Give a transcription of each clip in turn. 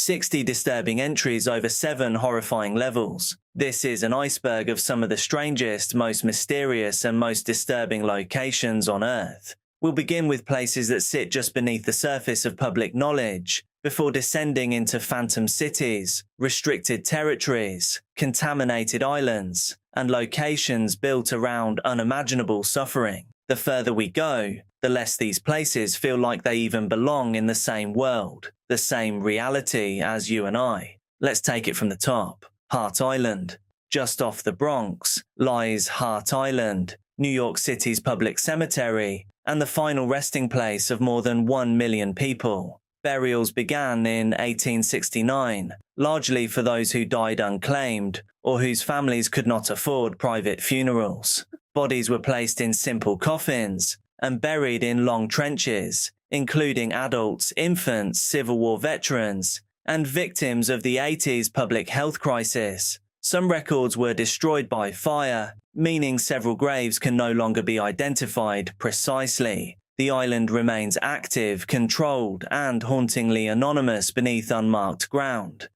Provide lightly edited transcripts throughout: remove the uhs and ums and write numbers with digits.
60 disturbing entries over 7 horrifying levels. This is an iceberg of some of the strangest, most mysterious and most disturbing locations on Earth. We'll begin with places that sit just beneath the surface of public knowledge, before descending into phantom cities, restricted territories, contaminated islands, and locations built around unimaginable suffering. The further we go, the less these places feel like they even belong in the same world, the same reality as you and I. Let's take it from the top. Hart Island. Just off the Bronx lies Hart Island, New York City's public cemetery, and the final resting place of more than 1 million people. Burials began in 1869, largely for those who died unclaimed or whose families could not afford private funerals. Bodies were placed in simple coffins and buried in long trenches, including adults, infants, Civil War veterans, and victims of the 80s public health crisis. Some records were destroyed by fire, meaning several graves can no longer be identified precisely. The island remains active, controlled, and hauntingly anonymous beneath unmarked ground.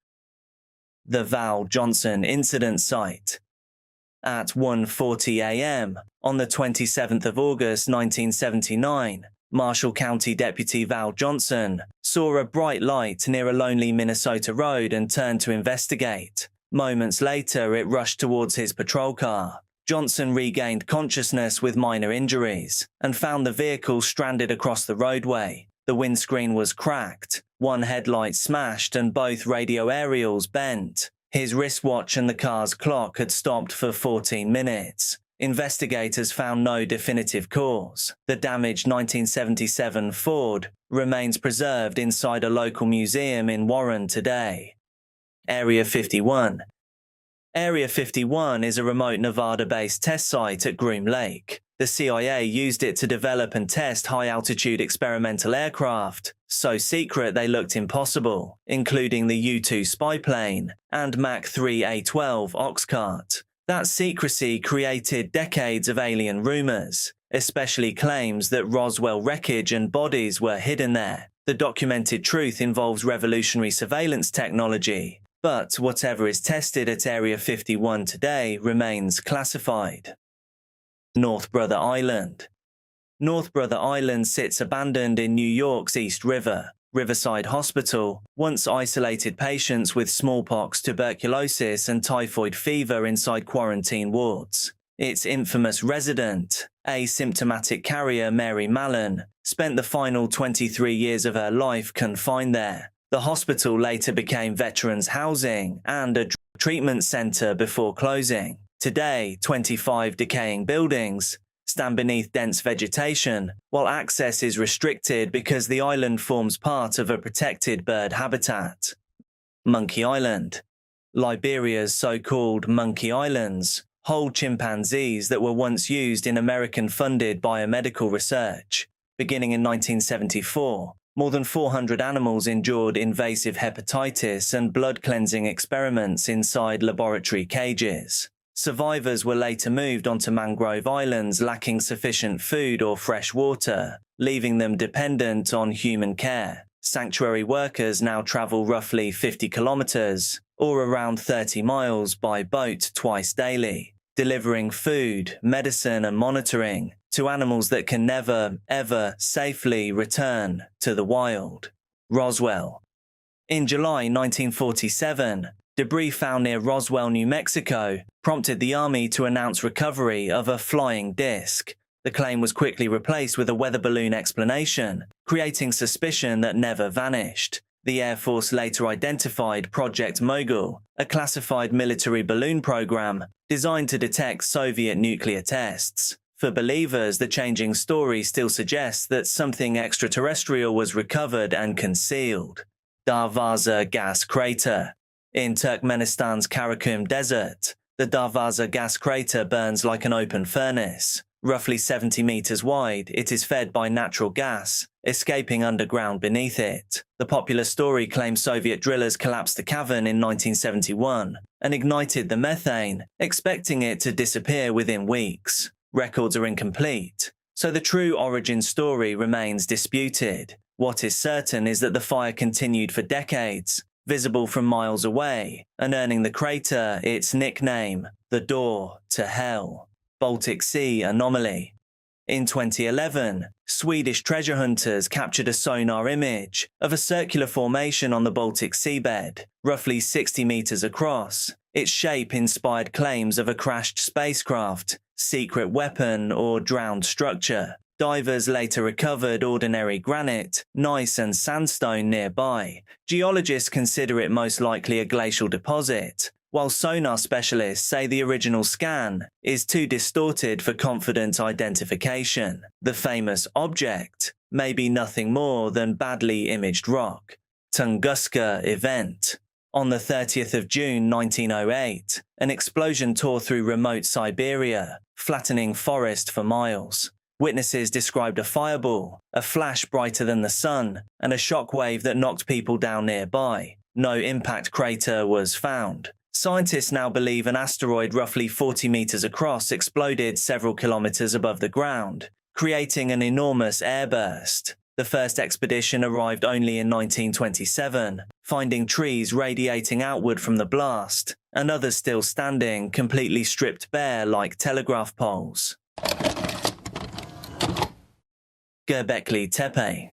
The Val Johnson Incident Site. At 1:40 a.m. on the 27th of August 1979, Marshall County Deputy Val Johnson saw a bright light near a lonely Minnesota road and turned to investigate. Moments later, it rushed towards his patrol car. Johnson regained consciousness with minor injuries and found the vehicle stranded across the roadway. The windscreen was cracked, one headlight smashed, and both radio aerials bent. His wristwatch and the car's clock had stopped for 14 minutes. Investigators found no definitive cause. The damaged 1977 Ford remains preserved inside a local museum in Warren today. Area 51. Area 51 is a remote Nevada-based test site at Groom Lake. The CIA used it to develop and test high-altitude experimental aircraft, so secret they looked impossible, including the U-2 spy plane and Mach 3 A-12 Oxcart. That secrecy created decades of alien rumors, especially claims that Roswell wreckage and bodies were hidden there. The documented truth involves revolutionary surveillance technology, but whatever is tested at Area 51 today remains classified. North Brother Island. North Brother Island sits abandoned in New York's East River. Riverside Hospital once isolated patients with smallpox, tuberculosis, and typhoid fever inside quarantine wards. Its infamous resident, asymptomatic carrier Mary Mallon, spent the final 23 years of her life confined there. The hospital later became veterans' housing and a treatment center before closing. Today, 25 decaying buildings stand beneath dense vegetation, while access is restricted because the island forms part of a protected bird habitat. Monkey Island. Liberia's so-called Monkey Islands hold chimpanzees that were once used in American-funded biomedical research. Beginning in 1974, more than 400 animals endured invasive hepatitis and blood-cleansing experiments inside laboratory cages. Survivors were later moved onto mangrove islands lacking sufficient food or fresh water, leaving them dependent on human care. Sanctuary workers now travel roughly 50 kilometers, or around 30 miles by boat twice daily, delivering food, medicine, and monitoring to animals that can never, ever safely return to the wild. Roswell. In July 1947, debris found near Roswell, New Mexico, prompted the Army to announce recovery of a flying disc. The claim was quickly replaced with a weather balloon explanation, creating suspicion that never vanished. The Air Force later identified Project Mogul, a classified military balloon program designed to detect Soviet nuclear tests. For believers, the changing story still suggests that something extraterrestrial was recovered and concealed. Darvaza Gas Crater. In Turkmenistan's Karakum Desert, the Darvaza gas crater burns like an open furnace. Roughly 70 meters wide, it is fed by natural gas, escaping underground beneath it. The popular story claims Soviet drillers collapsed the cavern in 1971 and ignited the methane, expecting it to disappear within weeks. Records are incomplete, so the true origin story remains disputed. What is certain is that the fire continued for decades, visible from miles away, and earning the crater its nickname, the Door to Hell. Baltic Sea anomaly. In 2011, Swedish treasure hunters captured a sonar image of a circular formation on the Baltic seabed, roughly 60 meters across. Its shape inspired claims of a crashed spacecraft, secret weapon, or drowned structure. Divers later recovered ordinary granite, gneiss and sandstone nearby. Geologists consider it most likely a glacial deposit, while sonar specialists say the original scan is too distorted for confident identification. The famous object may be nothing more than badly imaged rock. Tunguska event. On the 30th of June 1908, an explosion tore through remote Siberia, flattening forest for miles. Witnesses described a fireball, a flash brighter than the sun, and a shockwave that knocked people down nearby. No impact crater was found. Scientists now believe an asteroid roughly 40 meters across exploded several kilometers above the ground, creating an enormous airburst. The first expedition arrived only in 1927, finding trees radiating outward from the blast, and others still standing, completely stripped bare like telegraph poles. Göbekli Tepe.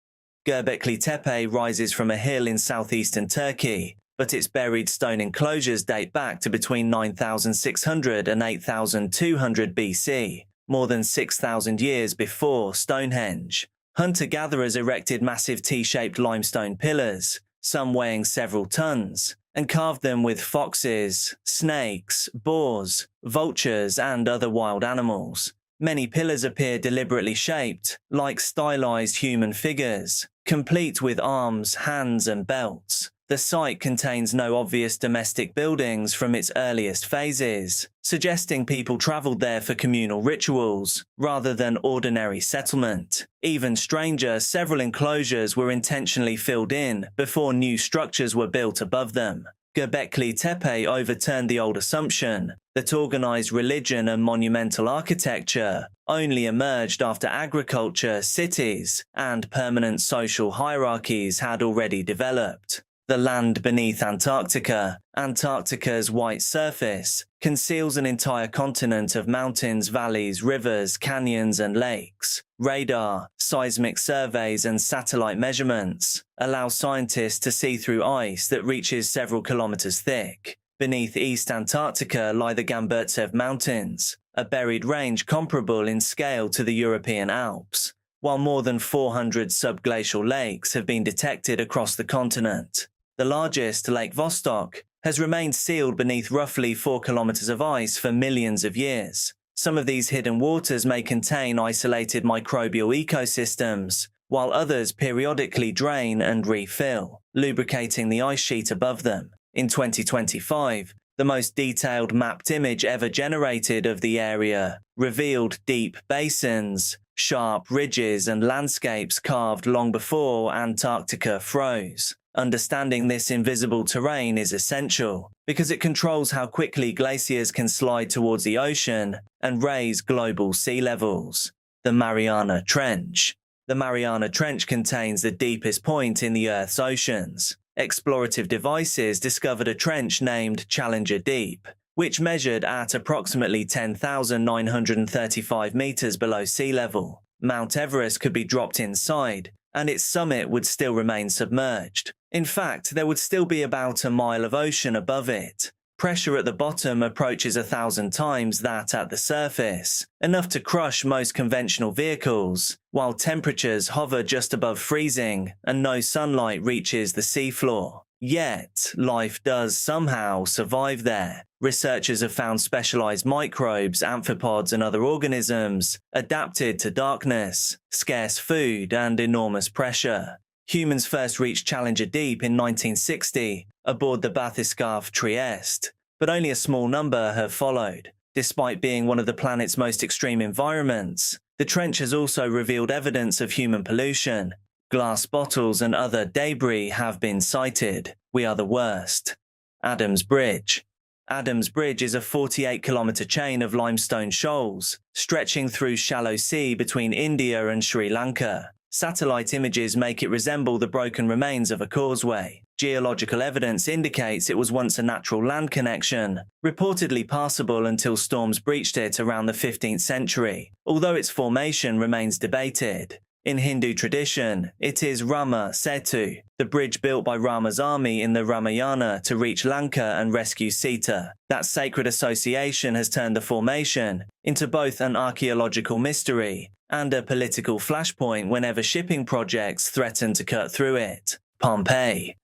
Göbekli Tepe rises from a hill in southeastern Turkey, but its buried stone enclosures date back to between 9,600 and 8,200 BC, more than 6,000 years before Stonehenge. Hunter-gatherers erected massive T-shaped limestone pillars, some weighing several tons, and carved them with foxes, snakes, boars, vultures, and other wild animals. Many pillars appear deliberately shaped, like stylized human figures, complete with arms, hands, and belts. The site contains no obvious domestic buildings from its earliest phases, suggesting people traveled there for communal rituals, rather than ordinary settlement. Even stranger, several enclosures were intentionally filled in before new structures were built above them. Göbekli Tepe overturned the old assumption that organized religion and monumental architecture only emerged after agriculture, cities, and permanent social hierarchies had already developed. The land beneath Antarctica, Antarctica's white surface, conceals an entire continent of mountains, valleys, rivers, canyons, and lakes. Radar, seismic surveys, and satellite measurements allow scientists to see through ice that reaches several kilometers thick. Beneath East Antarctica lie the Gamburtsev Mountains, a buried range comparable in scale to the European Alps, while more than 400 subglacial lakes have been detected across the continent. The largest, Lake Vostok, has remained sealed beneath roughly 4 kilometers of ice for millions of years. Some of these hidden waters may contain isolated microbial ecosystems, while others periodically drain and refill, lubricating the ice sheet above them. In 2025, the most detailed mapped image ever generated of the area revealed deep basins, sharp ridges, and landscapes carved long before Antarctica froze. Understanding this invisible terrain is essential because it controls how quickly glaciers can slide towards the ocean and raise global sea levels. The Mariana Trench. The Mariana Trench contains the deepest point in the Earth's oceans. Explorative devices discovered a trench named Challenger Deep, which measured at approximately 10,935 meters below sea level. Mount Everest could be dropped inside, and its summit would still remain submerged. In fact, there would still be about a mile of ocean above it. Pressure at the bottom approaches 1,000 times that at the surface, enough to crush most conventional vehicles, while temperatures hover just above freezing and no sunlight reaches the seafloor. Yet, life does somehow survive there. Researchers have found specialized microbes, amphipods, and other organisms adapted to darkness, scarce food, and enormous pressure. Humans first reached Challenger Deep in 1960 aboard the bathyscaphe Trieste, but only a small number have followed. Despite being one of the planet's most extreme environments, the trench has also revealed evidence of human pollution. Glass bottles and other debris have been sighted. We are the worst. Adams Bridge. Adams Bridge is a 48-kilometer chain of limestone shoals, stretching through shallow sea between India and Sri Lanka. Satellite images make it resemble the broken remains of a causeway. Geological evidence indicates it was once a natural land connection, reportedly passable until storms breached it around the 15th century, although its formation remains debated. In Hindu tradition, it is Rama Setu, the bridge built by Rama's army in the Ramayana to reach Lanka and rescue Sita. That sacred association has turned the formation into both an archaeological mystery and a political flashpoint whenever shipping projects threaten to cut through it. Pompeii.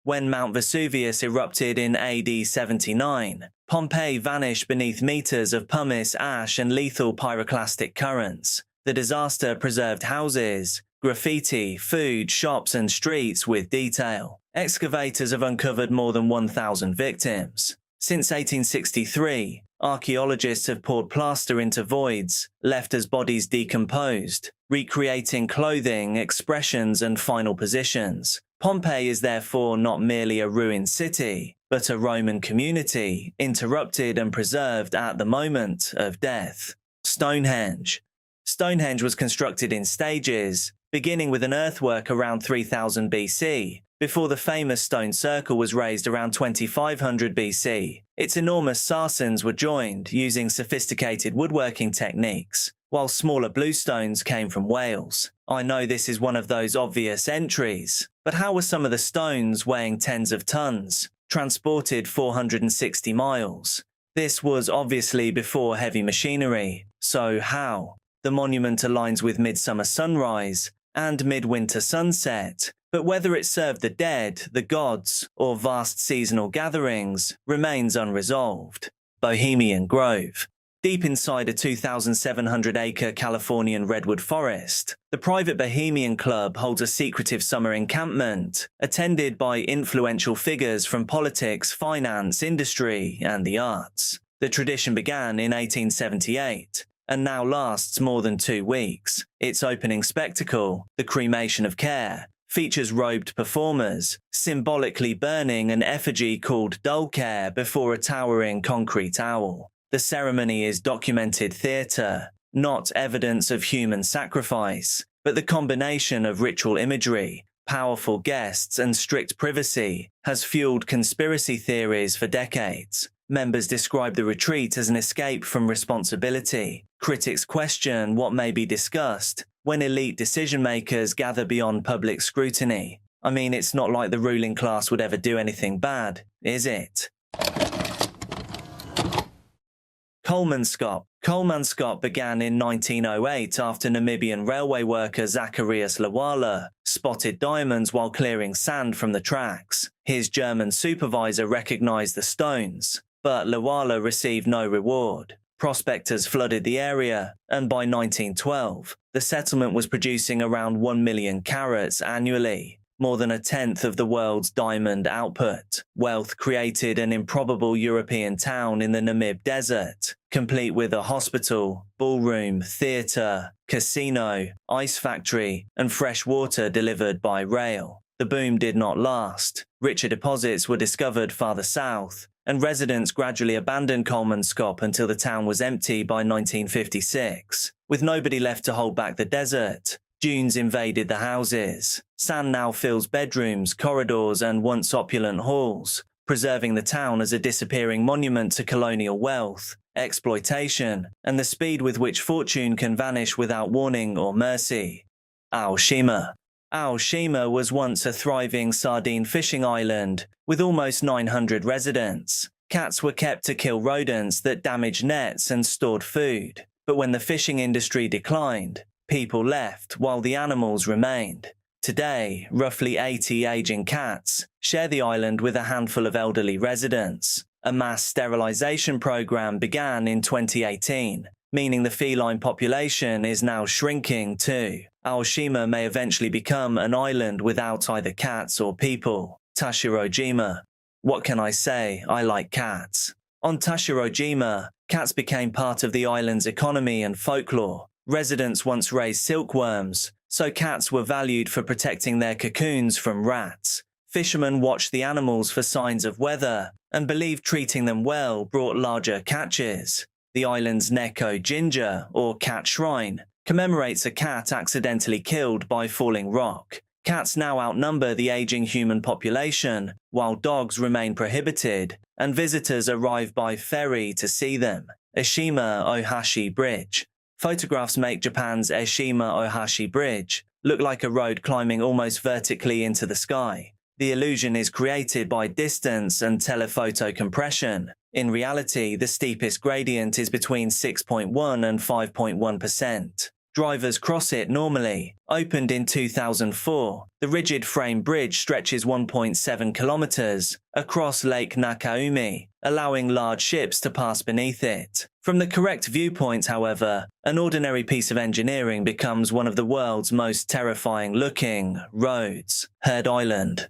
When Mount Vesuvius erupted in AD 79, Pompeii vanished beneath meters of pumice, ash and lethal pyroclastic currents. The disaster preserved houses, graffiti, food, shops and streets with detail. Excavators have uncovered more than 1,000 victims. Since 1863, archaeologists have poured plaster into voids, left as bodies decomposed, recreating clothing, expressions and final positions. Pompeii is therefore not merely a ruined city, but a Roman community, interrupted and preserved at the moment of death. Stonehenge. Stonehenge was constructed in stages, beginning with an earthwork around 3000 BC, before the famous stone circle was raised around 2500 BC. Its enormous sarcens were joined using sophisticated woodworking techniques, while smaller bluestones came from Wales. I know this is one of those obvious entries, but how were some of the stones weighing tens of tons transported 460 miles? This was obviously before heavy machinery, so how? The monument aligns with midsummer sunrise and midwinter sunset, but whether it served the dead, the gods, or vast seasonal gatherings remains unresolved. Bohemian Grove. Deep inside a 2,700-acre Californian redwood forest, the private Bohemian Club holds a secretive summer encampment, attended by influential figures from politics, finance, industry, and the arts. The tradition began in 1878, and now lasts more than 2 weeks. Its opening spectacle, the cremation of care, features robed performers, symbolically burning an effigy called Dulcare before a towering concrete owl. The ceremony is documented theatre, not evidence of human sacrifice, but the combination of ritual imagery, powerful guests, and strict privacy has fueled conspiracy theories for decades. Members describe the retreat as an escape from responsibility. Critics question what may be discussed when elite decision-makers gather beyond public scrutiny. I mean, it's not like the ruling class would ever do anything bad, is it? Kolmanskop. Kolmanskop began in 1908 after Namibian railway worker Zacharias Lawala spotted diamonds while clearing sand from the tracks. His German supervisor recognized the stones, but Lawala received no reward. Prospectors flooded the area, and by 1912, the settlement was producing around 1 million carats annually, more than a tenth of the world's diamond output. Wealth created an improbable European town in the Namib Desert, complete with a hospital, ballroom, theatre, casino, ice factory, and fresh water delivered by rail. The boom did not last. Richer deposits were discovered farther south, and residents gradually abandoned Kolmanskop until the town was empty by 1956. With nobody left to hold back the desert, dunes invaded the houses. Sand now fills bedrooms, corridors, and once opulent halls, preserving the town as a disappearing monument to colonial wealth, exploitation, and the speed with which fortune can vanish without warning or mercy. Aoshima. Aoshima was once a thriving sardine fishing island with almost 900 residents. Cats were kept to kill rodents that damaged nets and stored food. But when the fishing industry declined, people left while the animals remained. Today, roughly 80 aging cats share the island with a handful of elderly residents. A mass sterilization program began in 2018, meaning the feline population is now shrinking too. Aoshima may eventually become an island without either cats or people. Tashirojima. What can I say? I like cats. On Tashirojima, cats became part of the island's economy and folklore. Residents once raised silkworms, so cats were valued for protecting their cocoons from rats. Fishermen watched the animals for signs of weather and believed treating them well brought larger catches. The island's Neko Ginger, or cat shrine, commemorates a cat accidentally killed by falling rock. Cats now outnumber the aging human population, while dogs remain prohibited, and visitors arrive by ferry to see them. Aoshima Ohashi Bridge. Photographs make Japan's Aoshima Ohashi Bridge look like a road climbing almost vertically into the sky. The illusion is created by distance and telephoto compression. In reality, the steepest gradient is between 6.1 and 5.1%. Drivers cross it normally. Opened in 2004, the rigid frame bridge stretches 1.7 kilometers across Lake Nakaumi, allowing large ships to pass beneath it. From the correct viewpoint, however, an ordinary piece of engineering becomes one of the world's most terrifying-looking roads. Heard Island.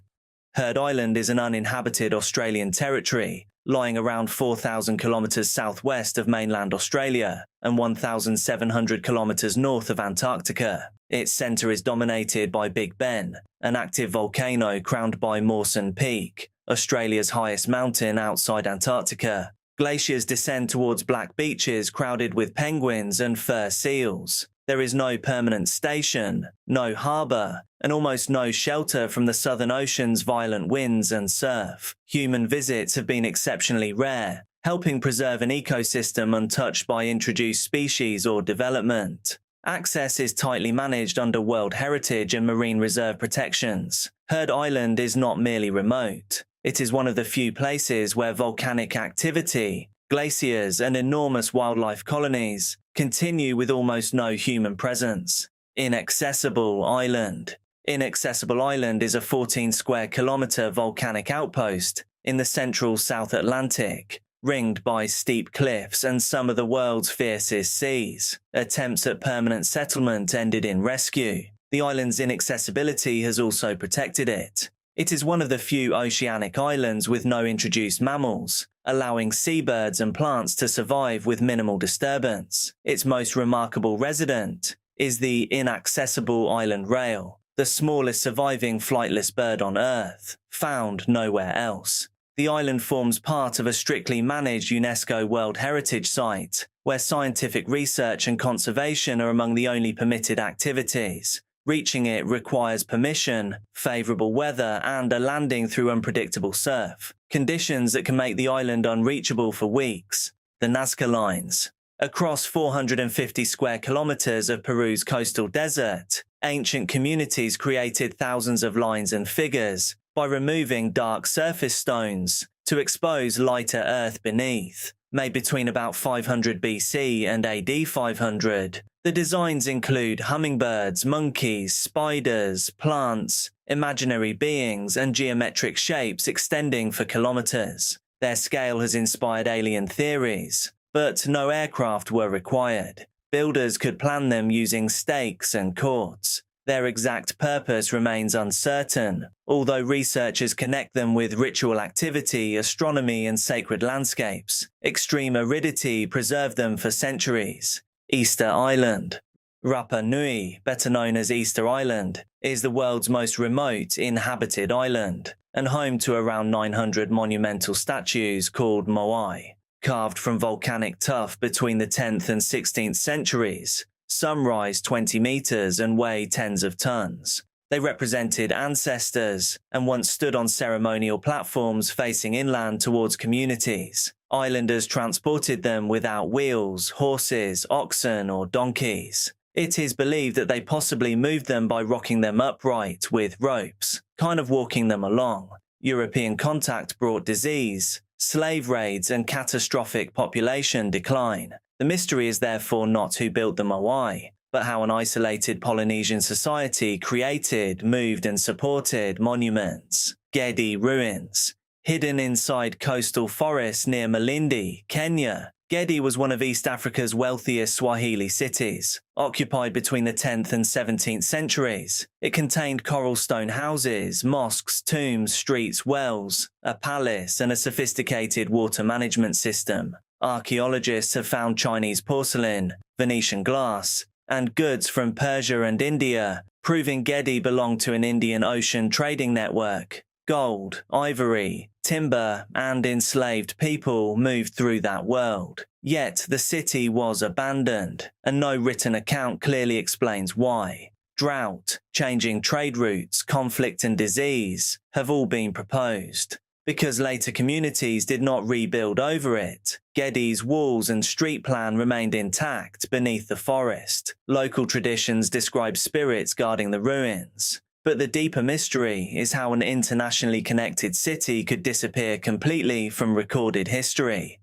Heard Island is an uninhabited Australian territory, lying around 4,000 kilometers southwest of mainland Australia and 1,700 kilometers north of Antarctica. Its center is dominated by Big Ben, an active volcano crowned by Mawson Peak, Australia's highest mountain outside Antarctica. Glaciers descend towards black beaches crowded with penguins and fur seals. There is no permanent station, no harbour, and almost no shelter from the Southern Ocean's violent winds and surf. Human visits have been exceptionally rare, helping preserve an ecosystem untouched by introduced species or development. Access is tightly managed under World Heritage and Marine Reserve protections. Heard Island is not merely remote. It is one of the few places where volcanic activity, glaciers, and enormous wildlife colonies continue with almost no human presence. Inaccessible Island. Inaccessible Island is a 14-square-kilometer volcanic outpost in the central South Atlantic, ringed by steep cliffs and some of the world's fiercest seas. Attempts at permanent settlement ended in rescue. The island's inaccessibility has also protected it. It is one of the few oceanic islands with no introduced mammals, allowing seabirds and plants to survive with minimal disturbance. Its most remarkable resident is the Inaccessible Island rail, the smallest surviving flightless bird on Earth, found nowhere else. The island forms part of a strictly managed UNESCO World Heritage Site, where scientific research and conservation are among the only permitted activities. Reaching it requires permission, favourable weather, and a landing through unpredictable surf, conditions that can make the island unreachable for weeks. The Nazca Lines. Across 450 square kilometres of Peru's coastal desert, ancient communities created thousands of lines and figures by removing dark surface stones to expose lighter earth beneath. Made between about 500 BC and AD 500, the designs include hummingbirds, monkeys, spiders, plants, imaginary beings, and geometric shapes extending for kilometers. Their scale has inspired alien theories, but no aircraft were required. Builders could plan them using stakes and cords. Their exact purpose remains uncertain, although researchers connect them with ritual activity, astronomy, and sacred landscapes. Extreme aridity preserved them for centuries. Easter Island. Rapa Nui, better known as Easter Island, is the world's most remote inhabited island, and home to around 900 monumental statues called moai. Carved from volcanic tuff between the 10th and 16th centuries, some rise 20 meters and weigh tens of tons. They represented ancestors and once stood on ceremonial platforms facing inland towards communities. Islanders transported them without wheels, horses, oxen, or donkeys. It is believed that they possibly moved them by rocking them upright with ropes, kind of walking them along. European contact brought disease, slave raids, and catastrophic population decline. The mystery is therefore not who built the moai, but how an isolated Polynesian society created, moved, and supported monuments. Gedi ruins. Hidden inside coastal forests near Malindi, Kenya, Gedi was one of East Africa's wealthiest Swahili cities. Occupied between the 10th and 17th centuries, it contained coral stone houses, mosques, tombs, streets, wells, a palace, and a sophisticated water management system. Archaeologists have found Chinese porcelain, Venetian glass, and goods from Persia and India, proving Gedi belonged to an Indian Ocean trading network. Gold, ivory, timber, and enslaved people moved through that world. Yet the city was abandoned, and no written account clearly explains why. drought, changing trade routes, conflict and disease have all been proposed. Because later communities did not rebuild over it, Gedi's walls and street plan remained intact beneath the forest. Local traditions describe spirits guarding the ruins. But the deeper mystery is how an internationally connected city could disappear completely from recorded history.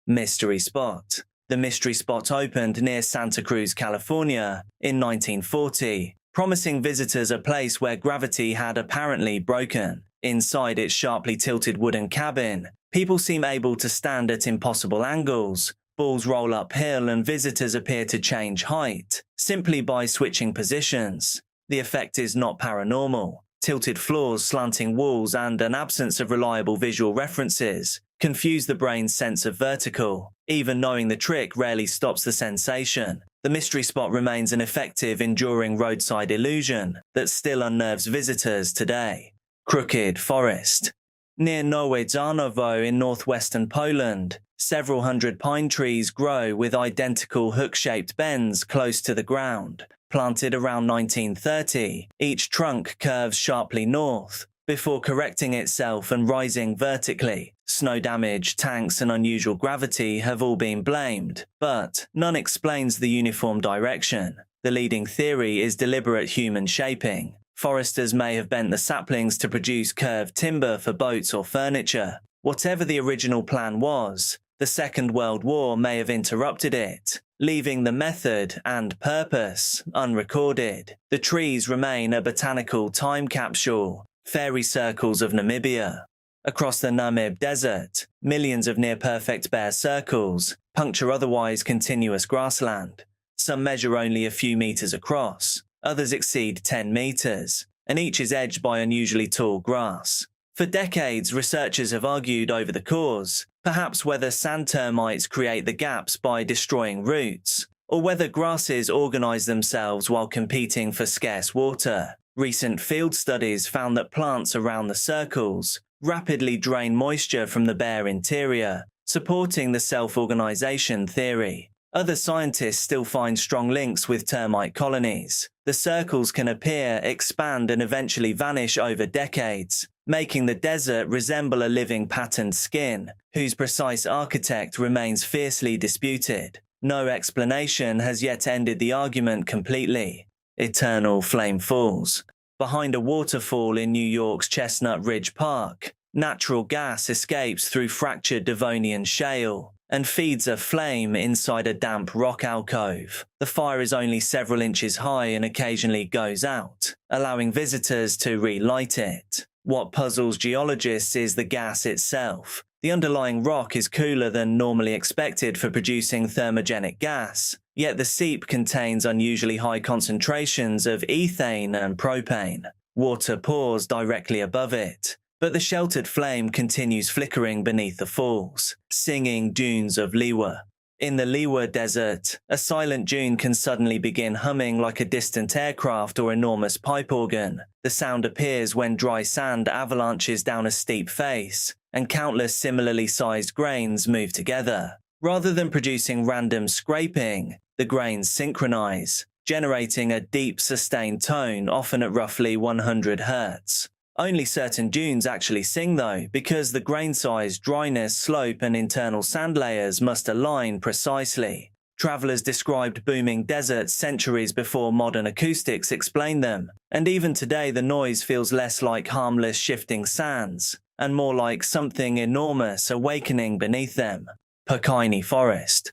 Mystery Spot. The Mystery Spot opened near Santa Cruz, California, in 1940, promising visitors a place where gravity had apparently broken. Inside its sharply tilted wooden cabin, people seem able to stand at impossible angles, balls roll uphill and visitors appear to change height, simply by switching positions. The effect is not paranormal. Tilted floors, slanting walls, and an absence of reliable visual references confuse the brain's sense of vertical. Even knowing the trick rarely stops the sensation. The Mystery Spot remains an effective, enduring roadside illusion that still unnerves visitors today. Crooked Forest. Near Nowe Żarnowo in northwestern Poland, several hundred pine trees grow with identical hook-shaped bends close to the ground. Planted around 1930, each trunk curves sharply north, before correcting itself and rising vertically. Snow damage, tanks, and unusual gravity have all been blamed, but none explains the uniform direction. The leading theory is deliberate human shaping. Foresters may have bent the saplings to produce curved timber for boats or furniture. Whatever the original plan was, the Second World War may have interrupted it, leaving the method and purpose unrecorded. The trees remain a botanical time capsule, fairy circles of Namibia. Across the Namib Desert, millions of near-perfect bare circles puncture otherwise continuous grassland. Some measure only a few meters across, others exceed 10 meters, and each is edged by unusually tall grass. For decades, researchers have argued over the cause, perhaps whether sand termites create the gaps by destroying roots, or whether grasses organize themselves while competing for scarce water. Recent field studies found that plants around the circles rapidly drain moisture from the bare interior, supporting the self-organization theory. Other scientists still find strong links with termite colonies. The circles can appear, expand, and eventually vanish over decades, making the desert resemble a living patterned skin, whose precise architect remains fiercely disputed. No explanation has yet ended the argument completely. Eternal Flame Falls. Behind a waterfall in New York's Chestnut Ridge Park, natural gas escapes through fractured Devonian shale and feeds a flame inside a damp rock alcove. The fire is only several inches high and occasionally goes out, allowing visitors to relight it. What puzzles geologists is the gas itself. The underlying rock is cooler than normally expected for producing thermogenic gas, yet the seep contains unusually high concentrations of ethane and propane. Water pours directly above it, but the sheltered flame continues flickering beneath the falls, singing dunes of Liwa. In the Liwa Desert, a silent dune can suddenly begin humming like a distant aircraft or enormous pipe organ. The sound appears when dry sand avalanches down a steep face, and countless similarly sized grains move together. Rather than producing random scraping, the grains synchronize, generating a deep, sustained tone, often at roughly 100 Hz. Only certain dunes actually sing though, because the grain size, dryness, slope, and internal sand layers must align precisely. Travelers described booming deserts centuries before modern acoustics explained them, and even today the noise feels less like harmless shifting sands, and more like something enormous awakening beneath them. Pokaini Forest.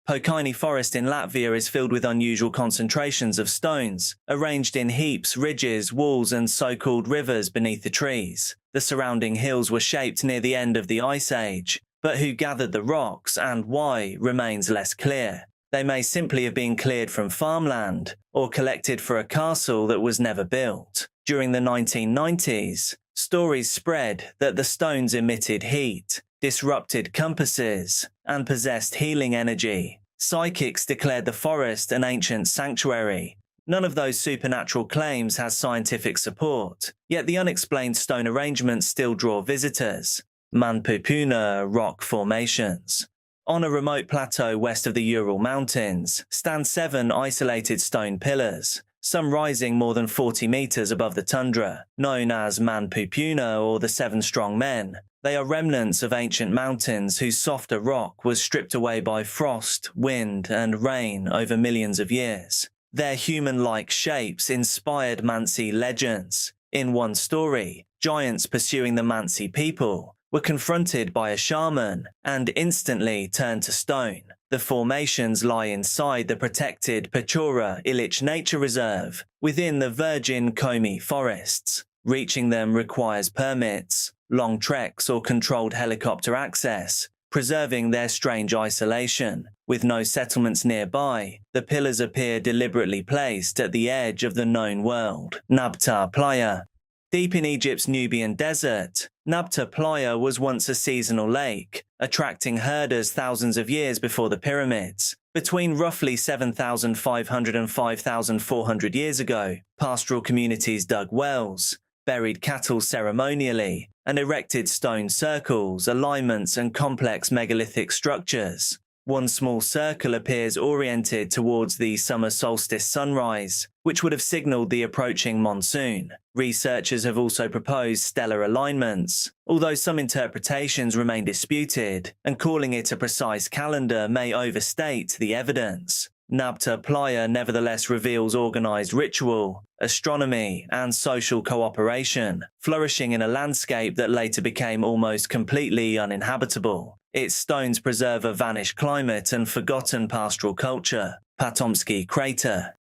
Pokaini Forest in Latvia is filled with unusual concentrations of stones, arranged in heaps, ridges, walls, and so-called rivers beneath the trees. The surrounding hills were shaped near the end of the Ice Age, but who gathered the rocks and why remains less clear. They may simply have been cleared from farmland, or collected for a castle that was never built. During the 1990s, stories spread that the stones emitted heat, disrupted compasses, and possessed healing energy. Psychics declared the forest an ancient sanctuary. None of those supernatural claims has scientific support, yet the unexplained stone arrangements still draw visitors. Manpupuna rock formations. On a remote plateau west of the Ural Mountains stand 7 isolated stone pillars, some rising more than 40 meters above the tundra, known as Manpupuna or the Seven Strong Men. They are remnants of ancient mountains whose softer rock was stripped away by frost, wind, and rain over millions of years. Their human-like shapes inspired Mansi legends. In one story, giants pursuing the Mansi people were confronted by a shaman and instantly turned to stone. The formations lie inside the protected Pechora Illich Nature Reserve within the virgin Komi forests. Reaching them requires permits, long treks or controlled helicopter access, preserving their strange isolation. With no settlements nearby, the pillars appear deliberately placed at the edge of the known world. Nabta Playa. Deep in Egypt's Nubian desert, Nabta Playa was once a seasonal lake, attracting herders thousands of years before the pyramids. Between roughly 7,500 and 5,400 years ago, pastoral communities dug wells, buried cattle ceremonially, and erected stone circles, alignments, and complex megalithic structures. One small circle appears oriented towards the summer solstice sunrise, which would have signaled the approaching monsoon. Researchers have also proposed stellar alignments, although some interpretations remain disputed, and calling it a precise calendar may overstate the evidence. Nabta Playa nevertheless reveals organized ritual, astronomy, and social cooperation, flourishing in a landscape that later became almost completely uninhabitable. Its stones preserve a vanished climate and forgotten pastoral culture. Potomsky Crater.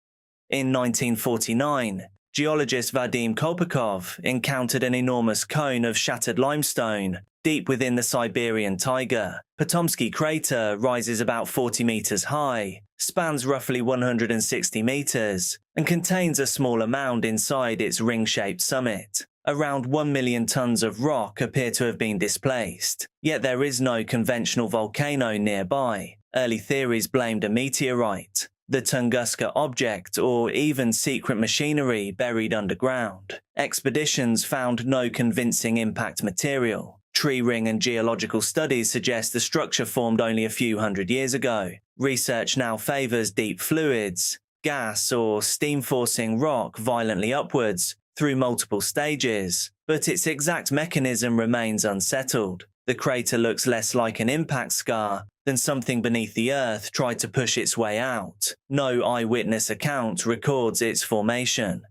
In 1949, geologist Vadim Kolpakov encountered an enormous cone of shattered limestone deep within the Siberian taiga. Potomsky Crater rises about 40 meters high, spans roughly 160 meters, and contains a smaller mound inside its ring-shaped summit. Around 1 million tons of rock appear to have been displaced, yet there is no conventional volcano nearby. Early theories blamed a meteorite, the Tunguska object, or even secret machinery buried underground. Expeditions found no convincing impact material. Tree ring and geological studies suggest the structure formed only a few hundred years ago. Research now favors deep fluids, gas or steam forcing rock violently upwards through multiple stages, but its exact mechanism remains unsettled. The crater looks less like an impact scar than something beneath the earth tried to push its way out. No eyewitness account records its formation.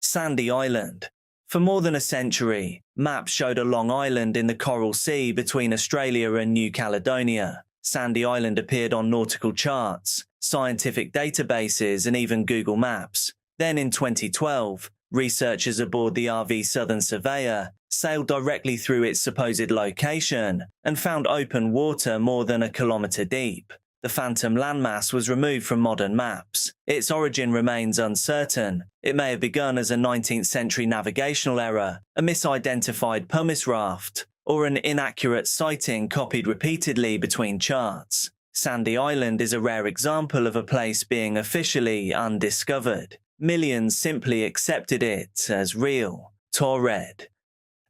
Sandy Island. For more than a century, maps showed a long island in the Coral Sea between Australia and New Caledonia. Sandy Island appeared on nautical charts, scientific databases, and even Google Maps. Then in 2012, researchers aboard the RV Southern Surveyor sailed directly through its supposed location and found open water more than a kilometre deep. The phantom landmass was removed from modern maps. Its origin remains uncertain. It may have begun as a 19th century navigational error, a misidentified pumice raft, or an inaccurate sighting copied repeatedly between charts. Sandy Island is a rare example of a place being officially undiscovered. Millions simply accepted it as real. Taured.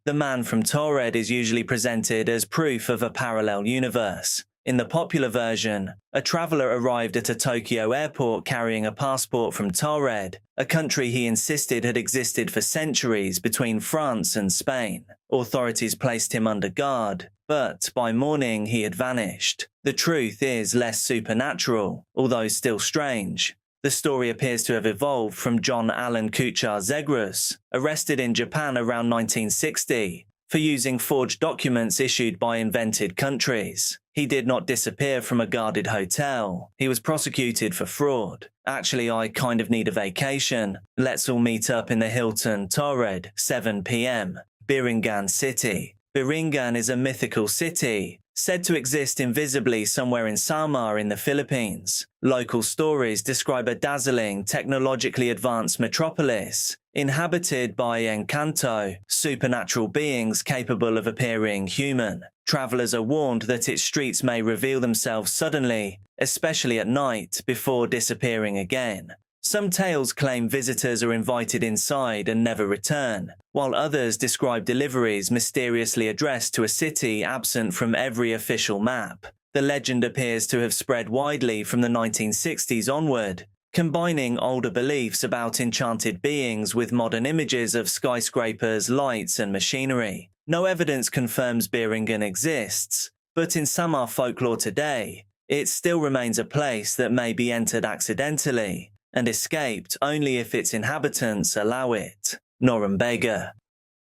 The man from Taured is usually presented as proof of a parallel universe. In the popular version, a traveller arrived at a Tokyo airport carrying a passport from Taured, a country he insisted had existed for centuries between France and Spain. Authorities placed him under guard, but by morning he had vanished. The truth is less supernatural, although still strange. The story appears to have evolved from John Allen Kuchar Zegrus, arrested in Japan around 1960, for using forged documents issued by invented countries. He did not disappear from a guarded hotel. He was prosecuted for fraud. Actually, I kind of need a vacation. Let's all meet up in the Hilton Taured, 7 p.m. Biringan City. Biringan is a mythical city, said to exist invisibly somewhere in Samar in the Philippines. Local stories describe a dazzling, technologically advanced metropolis, inhabited by Encanto, supernatural beings capable of appearing human. Travelers are warned that its streets may reveal themselves suddenly, especially at night, before disappearing again. Some tales claim visitors are invited inside and never return, while others describe deliveries mysteriously addressed to a city absent from every official map. The legend appears to have spread widely from the 1960s onward, combining older beliefs about enchanted beings with modern images of skyscrapers, lights, and machinery. No evidence confirms Biringan exists, but in Samar folklore today, it still remains a place that may be entered accidentally and escaped only if its inhabitants allow it. Norumbega.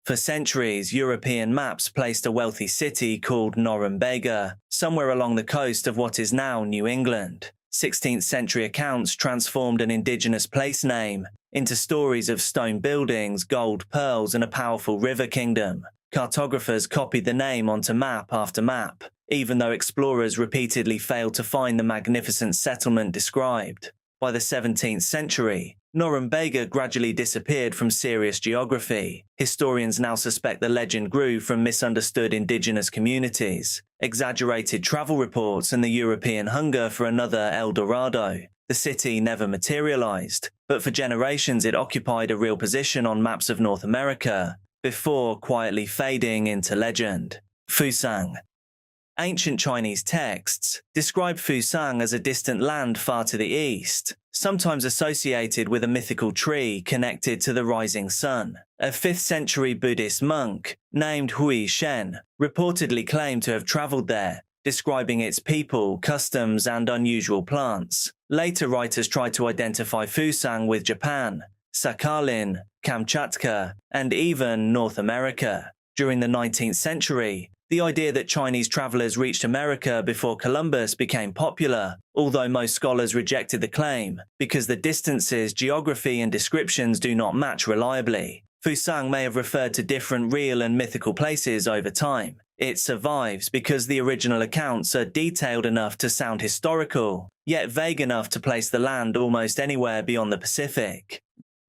For centuries, European maps placed a wealthy city called Norumbega somewhere along the coast of what is now New England. 16th century accounts transformed an indigenous place name into stories of stone buildings, gold pearls, and a powerful river kingdom. Cartographers copied the name onto map after map, even though explorers repeatedly failed to find the magnificent settlement described. By the 17th century, Norumbega gradually disappeared from serious geography. Historians now suspect the legend grew from misunderstood indigenous communities, exaggerated travel reports, and the European hunger for another El Dorado. The city never materialized, but for generations it occupied a real position on maps of North America, before quietly fading into legend. Fusang. Ancient Chinese texts describe Fusang as a distant land far to the east, sometimes associated with a mythical tree connected to the rising sun. A 5th century Buddhist monk named Hui Shen reportedly claimed to have traveled there, describing its people, customs, and unusual plants. Later writers tried to identify Fusang with Japan, Sakhalin, Kamchatka, and even North America. During the 19th century, the idea that Chinese travelers reached America before Columbus became popular, although most scholars rejected the claim because the distances, geography, and descriptions do not match reliably. Fusang may have referred to different real and mythical places over time. It survives because the original accounts are detailed enough to sound historical, yet vague enough to place the land almost anywhere beyond the Pacific.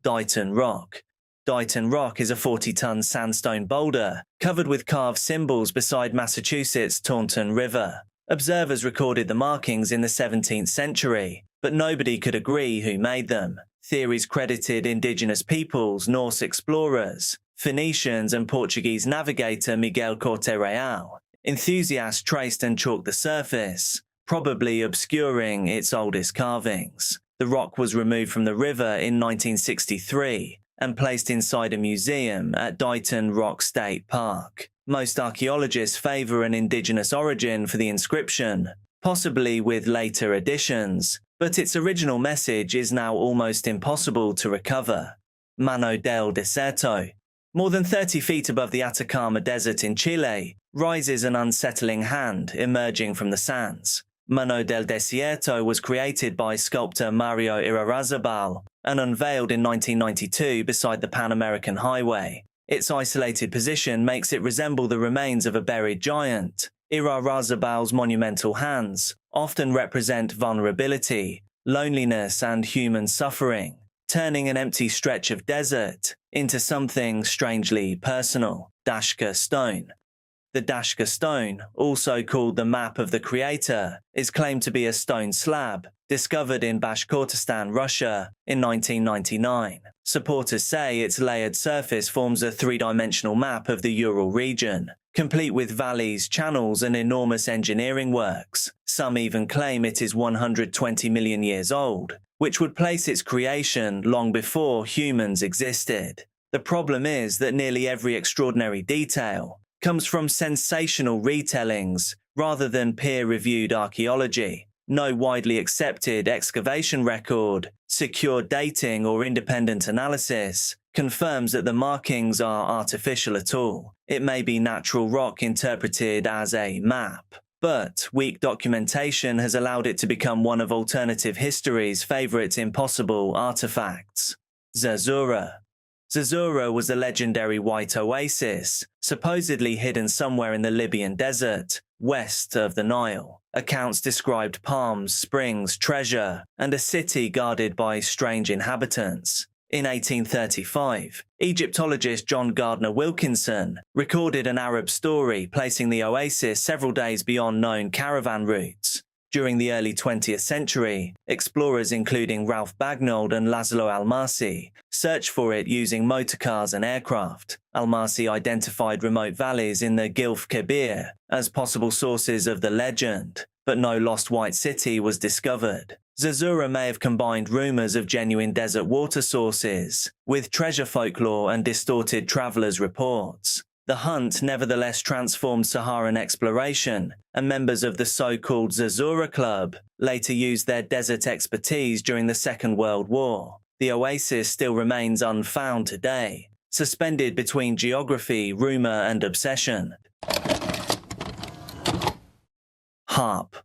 Dighton Rock. Dighton Rock is a 40-ton sandstone boulder covered with carved symbols beside Massachusetts' Taunton River. Observers recorded the markings in the 17th century, but nobody could agree who made them. Theories credited indigenous peoples, Norse explorers, Phoenicians, and Portuguese navigator Miguel Corte Real. Enthusiasts traced and chalked the surface, probably obscuring its oldest carvings. The rock was removed from the river in 1963 and placed inside a museum at Dighton Rock State Park. Most archaeologists favor an indigenous origin for the inscription, possibly with later additions, but its original message is now almost impossible to recover. Mano del Desierto. More than 30 feet above the Atacama Desert in Chile, rises an unsettling hand emerging from the sands. Mano del Desierto was created by sculptor Mario Irarrázaval and unveiled in 1992 beside the Pan American Highway. Its isolated position makes it resemble the remains of a buried giant. Irarrázaval's monumental hands often represent vulnerability, loneliness, and human suffering, turning an empty stretch of desert into something strangely personal. Dashka Stone. The Dashka Stone, also called the Map of the Creator, is claimed to be a stone slab discovered in Bashkortostan, Russia, in 1999. Supporters say its layered surface forms a three-dimensional map of the Ural region, complete with valleys, channels, and enormous engineering works. Some even claim it is 120 million years old, which would place its creation long before humans existed. The problem is that nearly every extraordinary detail comes from sensational retellings rather than peer-reviewed archaeology. No widely accepted excavation record, secure dating, or independent analysis confirms that the markings are artificial at all. It may be natural rock interpreted as a map, but weak documentation has allowed it to become one of alternative history's favorite impossible artifacts. Zerzura. Zerzura was a legendary white oasis, supposedly hidden somewhere in the Libyan desert, west of the Nile. Accounts described palms, springs, treasure, and a city guarded by strange inhabitants. In 1835, Egyptologist John Gardner Wilkinson recorded an Arab story placing the oasis several days beyond known caravan routes. During the early 20th century, explorers including Ralph Bagnold and Laszlo Almasi searched for it using motorcars and aircraft. Almasi identified remote valleys in the Gilf Kebir as possible sources of the legend, but no lost white city was discovered. Zazura may have combined rumors of genuine desert water sources with treasure folklore and distorted travelers' reports. The hunt nevertheless transformed Saharan exploration, and members of the so-called Zazura Club later used their desert expertise during the Second World War. The oasis still remains unfound today, suspended between geography, rumor, and obsession. HAARP.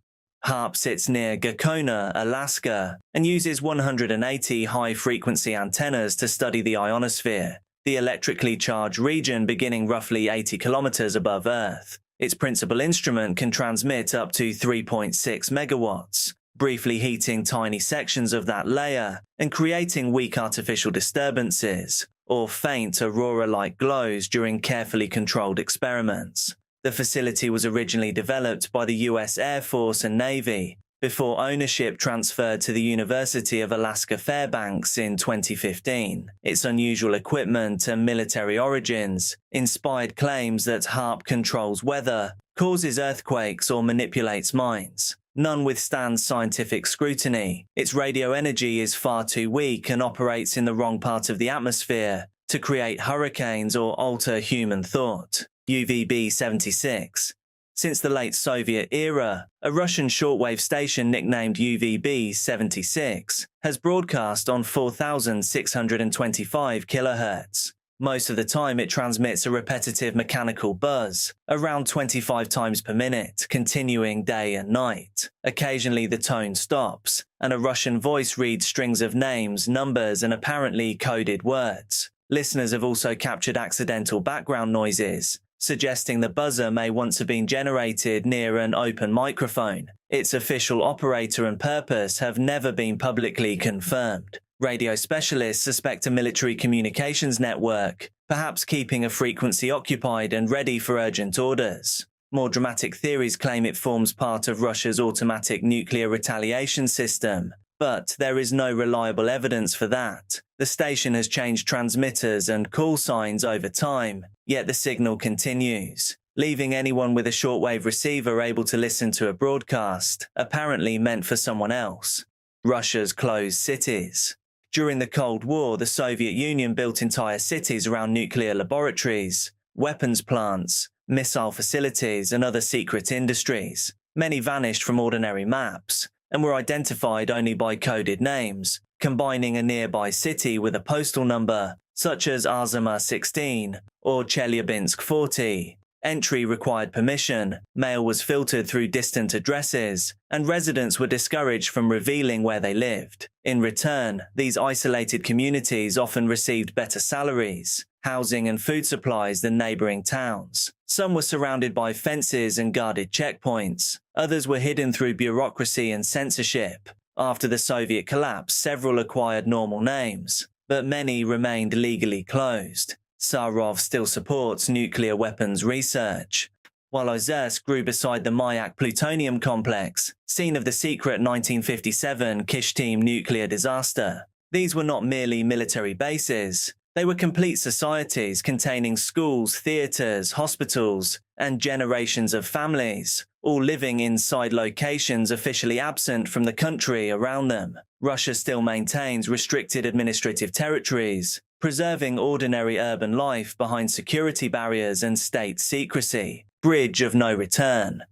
HAARP sits near Gakona, Alaska, and uses 180 high-frequency antennas to study the ionosphere, the electrically charged region beginning roughly 80 kilometers above Earth. Its principal instrument can transmit up to 3.6 megawatts, briefly heating tiny sections of that layer and creating weak artificial disturbances, or faint aurora-like glows during carefully controlled experiments. The facility was originally developed by the US Air Force and Navy before ownership transferred to the University of Alaska Fairbanks in 2015. Its unusual equipment and military origins inspired claims that HAARP controls weather, causes earthquakes, or manipulates mines. None withstands scientific scrutiny. Its radio energy is far too weak and operates in the wrong part of the atmosphere to create hurricanes or alter human thought. UVB-76. Since the late Soviet era, a Russian shortwave station nicknamed UVB-76 has broadcast on 4,625 kHz. Most of the time it transmits a repetitive mechanical buzz, around 25 times per minute, continuing day and night. Occasionally the tone stops, and a Russian voice reads strings of names, numbers, and apparently coded words. Listeners have also captured accidental background noises, suggesting the buzzer may once have been generated near an open microphone. Its official operator and purpose have never been publicly confirmed. Radio specialists suspect a military communications network, perhaps keeping a frequency occupied and ready for urgent orders. More dramatic theories claim it forms part of Russia's automatic nuclear retaliation system, but there is no reliable evidence for that. The station has changed transmitters and call signs over time, yet the signal continues, leaving anyone with a shortwave receiver able to listen to a broadcast, apparently meant for someone else. Russia's closed cities. During the Cold War, the Soviet Union built entire cities around nuclear laboratories, weapons plants, missile facilities, and other secret industries. Many vanished from ordinary maps and were identified only by coded names, combining a nearby city with a postal number, such as Azama 16 or Chelyabinsk 40. Entry required permission, mail was filtered through distant addresses, and residents were discouraged from revealing where they lived. In return, these isolated communities often received better salaries, housing, and food supplies than neighboring towns. Some were surrounded by fences and guarded checkpoints. Others were hidden through bureaucracy and censorship. After the Soviet collapse, several acquired normal names, but many remained legally closed. Sarov still supports nuclear weapons research, while Ozersk grew beside the Mayak plutonium complex, scene of the secret 1957 Kishtim nuclear disaster. These were not merely military bases. They were complete societies containing schools, theaters, hospitals, and generations of families, all living inside locations officially absent from the country around them. Russia still maintains restricted administrative territories, preserving ordinary urban life behind security barriers and state secrecy. Bridge of No Return.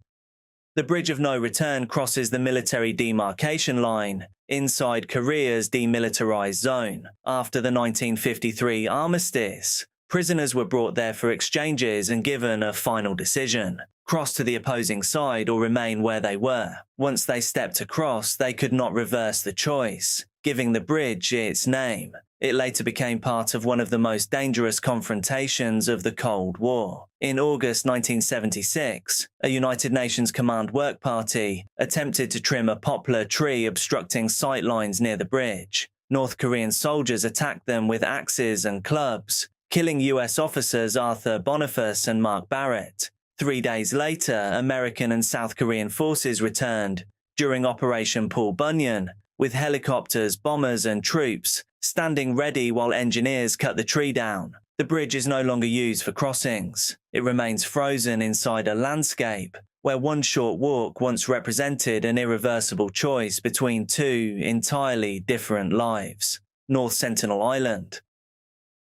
The Bridge of No Return crosses the military demarcation line inside Korea's demilitarized zone. After the 1953 armistice, prisoners were brought there for exchanges and given a final decision: cross to the opposing side or remain where they were. Once they stepped across, they could not reverse the choice, giving the bridge its name. It later became part of one of the most dangerous confrontations of the Cold War. In August 1976, a United Nations Command Work Party attempted to trim a poplar tree obstructing sight lines near the bridge. North Korean soldiers attacked them with axes and clubs, killing US officers Arthur Boniface and Mark Barrett. 3 days later, American and South Korean forces returned, during Operation Paul Bunyan, with helicopters, bombers and troops standing ready while engineers cut the tree down. The bridge is no longer used for crossings. It remains frozen inside a landscape where one short walk once represented an irreversible choice between two entirely different lives. North Sentinel Island.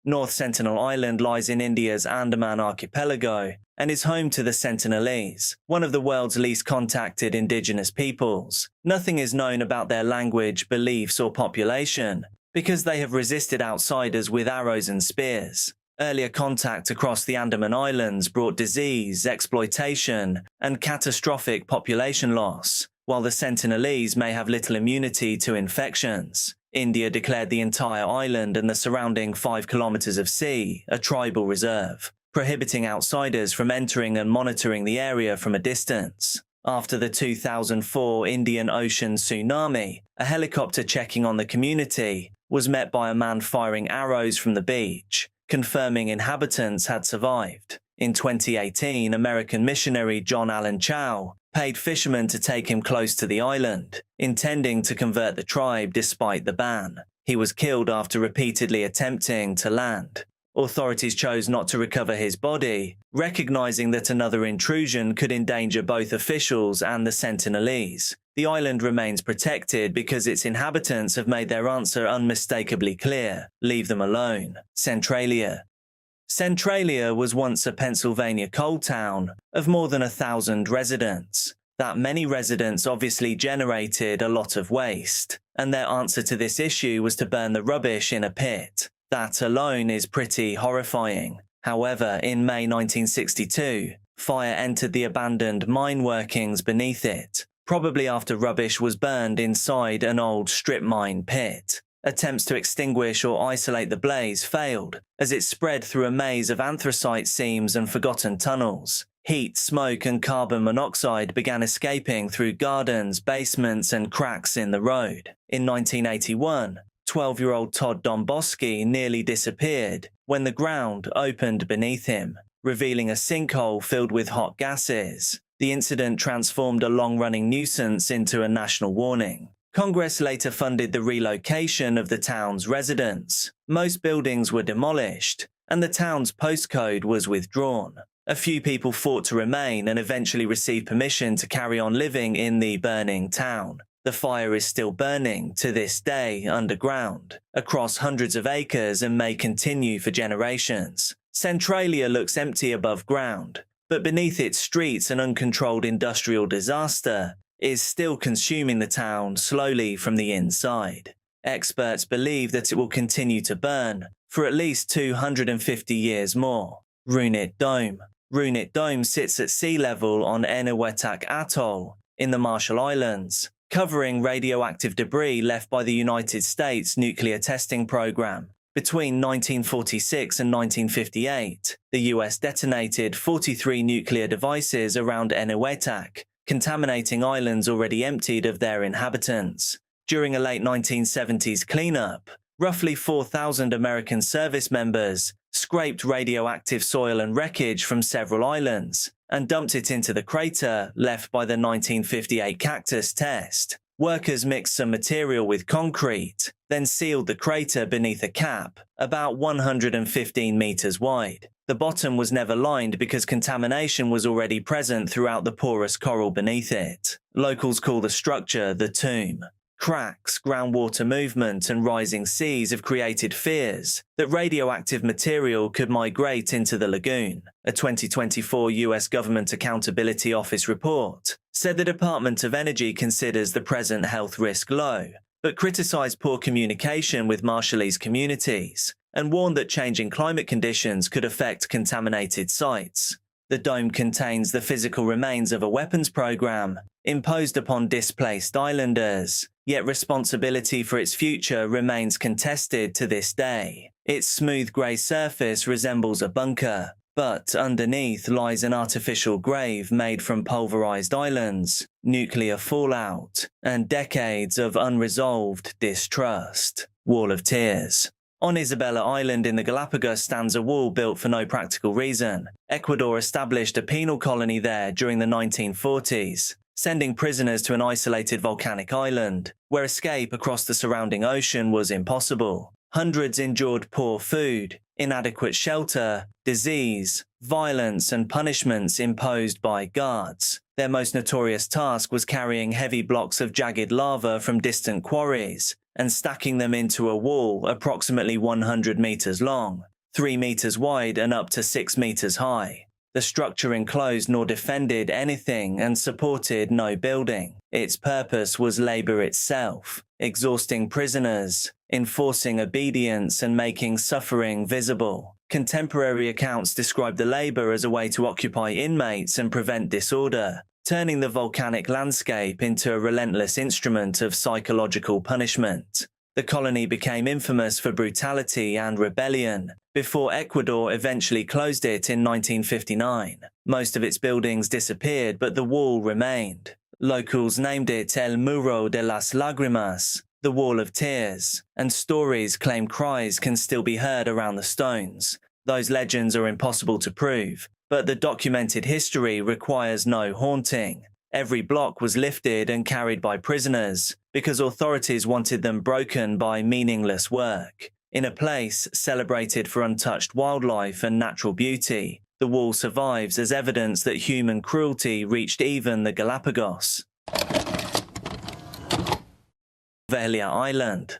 North Sentinel Island lies in India's Andaman archipelago and is home to the Sentinelese, one of the world's least contacted indigenous peoples. Nothing is known about their language, beliefs or population, because they have resisted outsiders with arrows and spears. Earlier contact across the Andaman Islands brought disease, exploitation, and catastrophic population loss, while the Sentinelese may have little immunity to infections. India declared the entire island and the surrounding 5 kilometers of sea a tribal reserve, prohibiting outsiders from entering and monitoring the area from a distance. After the 2004 Indian Ocean tsunami, a helicopter checking on the community was met by a man firing arrows from the beach, confirming inhabitants had survived. In 2018, American missionary John Allen Chau paid fishermen to take him close to the island, intending to convert the tribe despite the ban. He was killed after repeatedly attempting to land. Authorities chose not to recover his body, recognizing that another intrusion could endanger both officials and the Sentinelese. The island remains protected because its inhabitants have made their answer unmistakably clear: leave them alone. Centralia. Centralia was once a Pennsylvania coal town of more than 1,000 residents. That many residents obviously generated a lot of waste, and their answer to this issue was to burn the rubbish in a pit. That alone is pretty horrifying. However, in May 1962, fire entered the abandoned mine workings beneath it, probably after rubbish was burned inside an old strip mine pit. Attempts to extinguish or isolate the blaze failed, as it spread through a maze of anthracite seams and forgotten tunnels. Heat, smoke and carbon monoxide began escaping through gardens, basements and cracks in the road. In 1981, 12-year-old Todd Domboski nearly disappeared when the ground opened beneath him, revealing a sinkhole filled with hot gases. The incident transformed a long-running nuisance into a national warning. Congress later funded the relocation of the town's residents. Most buildings were demolished, and the town's postcode was withdrawn. A few people fought to remain and eventually received permission to carry on living in the burning town. The fire is still burning to this day underground, across hundreds of acres, and may continue for generations. Centralia looks empty above ground, but beneath its streets an uncontrolled industrial disaster is still consuming the town slowly from the inside. Experts believe that it will continue to burn for at least 250 years more. Runit Dome. Runit Dome sits at sea level on Enewetak Atoll in the Marshall Islands, covering radioactive debris left by the United States nuclear testing program. Between 1946 and 1958, the US detonated 43 nuclear devices around Enewetak, contaminating islands already emptied of their inhabitants. During a late 1970s cleanup, roughly 4,000 American service members scraped radioactive soil and wreckage from several islands and dumped it into the crater left by the 1958 cactus test. Workers mixed some material with concrete, then sealed the crater beneath a cap about 115 meters wide. The bottom was never lined because contamination was already present throughout the porous coral beneath it. Locals call the structure the tomb. Cracks, groundwater movement, and rising seas have created fears that radioactive material could migrate into the lagoon. A 2024 US Government Accountability Office report said the Department of Energy considers the present health risk low, but criticized poor communication with Marshallese communities and warned that changing climate conditions could affect contaminated sites. The dome contains the physical remains of a weapons program imposed upon displaced islanders, yet responsibility for its future remains contested to this day. Its smooth grey surface resembles a bunker, but underneath lies an artificial grave made from pulverized islands, nuclear fallout, and decades of unresolved distrust. Wall of Tears. On Isabela Island in the Galapagos stands a wall built for no practical reason. Ecuador established a penal colony there during the 1940s, sending prisoners to an isolated volcanic island, where escape across the surrounding ocean was impossible. Hundreds endured poor food, inadequate shelter, disease, violence, and punishments imposed by guards. Their most notorious task was carrying heavy blocks of jagged lava from distant quarries and stacking them into a wall approximately 100 meters long, 3 meters wide and up to 6 meters high. The structure enclosed nor defended anything and supported no building. Its purpose was labor itself, exhausting prisoners, enforcing obedience, and making suffering visible. Contemporary accounts describe the labor as a way to occupy inmates and prevent disorder, turning the volcanic landscape into a relentless instrument of psychological punishment. The colony became infamous for brutality and rebellion, before Ecuador eventually closed it in 1959. Most of its buildings disappeared, but the wall remained. Locals named it El Muro de las Lágrimas, the Wall of Tears, and stories claim cries can still be heard around the stones. Those legends are impossible to prove, but the documented history requires no haunting. Every block was lifted and carried by prisoners because authorities wanted them broken by meaningless work. In a place celebrated for untouched wildlife and natural beauty, the wall survives as evidence that human cruelty reached even the Galapagos. Poveglia Island.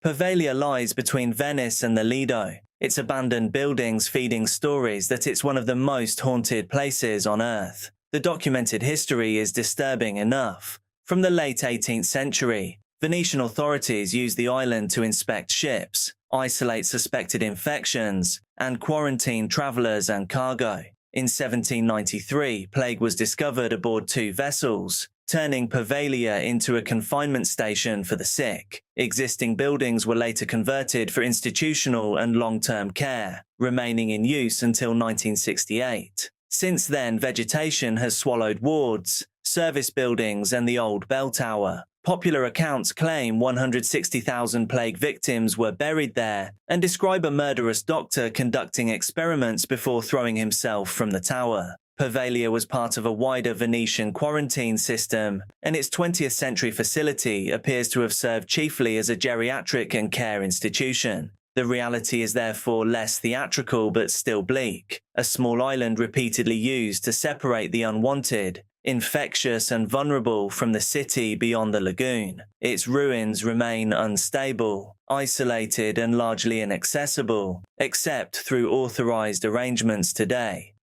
Poveglia lies between Venice and the Lido, its abandoned buildings feeding stories that it's one of the most haunted places on Earth. The documented history is disturbing enough. From the late 18th century, Venetian authorities used the island to inspect ships, isolate suspected infections, and quarantine travelers and cargo. In 1793, plague was discovered aboard 2 vessels, turning Poveglia into a confinement station for the sick. Existing buildings were later converted for institutional and long-term care, remaining in use until 1968. Since then, vegetation has swallowed wards, service buildings, and the old bell tower. Popular accounts claim 160,000 plague victims were buried there and describe a murderous doctor conducting experiments before throwing himself from the tower. Poveglia was part of a wider Venetian quarantine system, and its 20th century facility appears to have served chiefly as a geriatric and care institution. The reality is therefore less theatrical but still bleak, a small island repeatedly used to separate the unwanted, infectious and vulnerable from the city beyond the lagoon. Its ruins remain unstable, isolated and largely inaccessible, except through authorized arrangements today.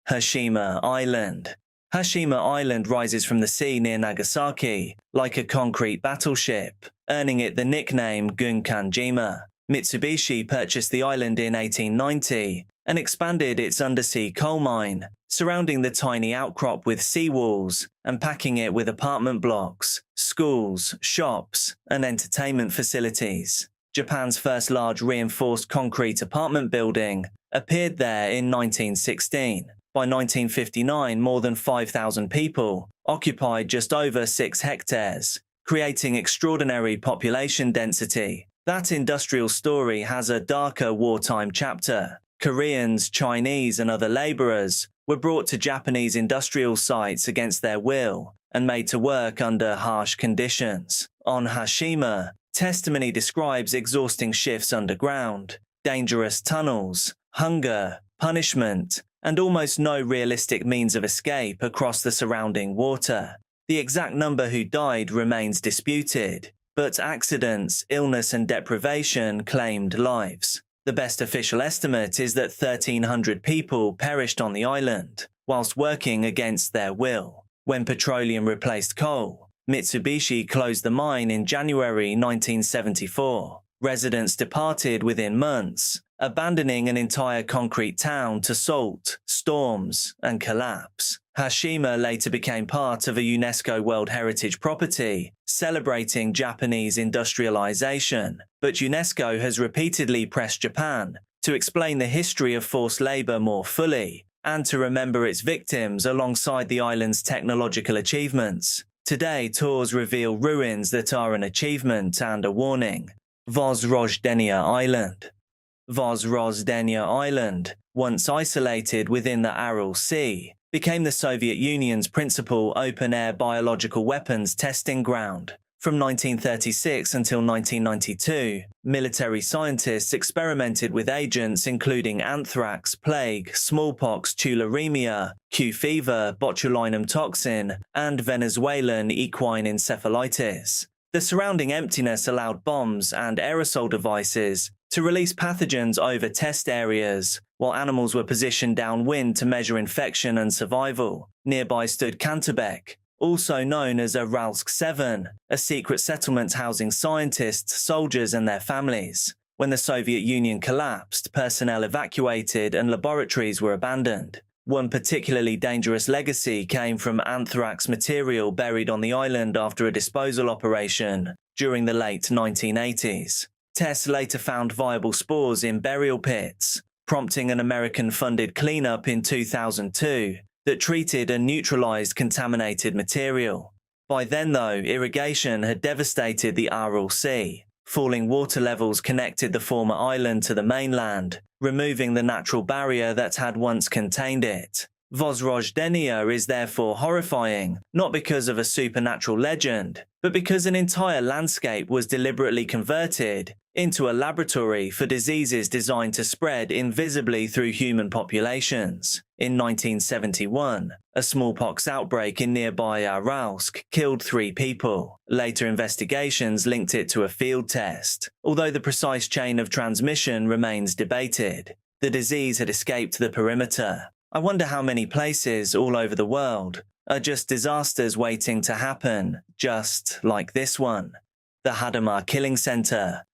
Hashima Island. Hashima Island rises from the sea near Nagasaki, like a concrete battleship, earning it the nickname Gunkanjima. Mitsubishi purchased the island in 1890 and expanded its undersea coal mine, surrounding the tiny outcrop with seawalls and packing it with apartment blocks, schools, shops, and entertainment facilities. Japan's first large reinforced concrete apartment building appeared there in 1916. By 1959, more than 5,000 people occupied just over 6 hectares, creating extraordinary population density. That industrial story has a darker wartime chapter. Koreans, Chinese, and other laborers were brought to Japanese industrial sites against their will and made to work under harsh conditions. On Hashima, testimony describes exhausting shifts underground, dangerous tunnels, hunger, punishment, and almost no realistic means of escape across the surrounding water. The exact number who died remains disputed, but accidents, illness, and deprivation claimed lives. The best official estimate is that 1,300 people perished on the island, whilst working against their will. When petroleum replaced coal, Mitsubishi closed the mine in January 1974. Residents departed within months, abandoning an entire concrete town to salt, storms, and collapse. Hashima later became part of a UNESCO World Heritage Property, celebrating Japanese industrialization, but UNESCO has repeatedly pressed Japan to explain the history of forced labor more fully and to remember its victims alongside the island's technological achievements. Today, tours reveal ruins that are an achievement and a warning. Vozrozhdeniya Island. Vozrozhdeniya Island, once isolated within the Aral Sea, became the Soviet Union's principal open-air biological weapons testing ground. From 1936 until 1992, military scientists experimented with agents including anthrax, plague, smallpox, tularemia, Q fever, botulinum toxin, and Venezuelan equine encephalitis. The surrounding emptiness allowed bombs and aerosol devices to release pathogens over test areas, while animals were positioned downwind to measure infection and survival. Nearby stood Kantebek, also known as Aralsk 7, a secret settlement housing scientists, soldiers and their families. When the Soviet Union collapsed, personnel evacuated and laboratories were abandoned. One particularly dangerous legacy came from anthrax material buried on the island after a disposal operation during the late 1980s. Tests later found viable spores in burial pits, prompting an American-funded cleanup in 2002 that treated and neutralized contaminated material. By then, though, irrigation had devastated the Aral Sea. Falling water levels connected the former island to the mainland, removing the natural barrier that had once contained it. Vozrozhdeniya is therefore horrifying, not because of a supernatural legend, but because an entire landscape was deliberately converted into a laboratory for diseases designed to spread invisibly through human populations. In 1971, a smallpox outbreak in nearby Aralsk killed 3 people. Later investigations linked it to a field test, although the precise chain of transmission remains debated. The disease had escaped the perimeter. I wonder how many places all over the world are just disasters waiting to happen, just like this one. The Hadamar Killing Center.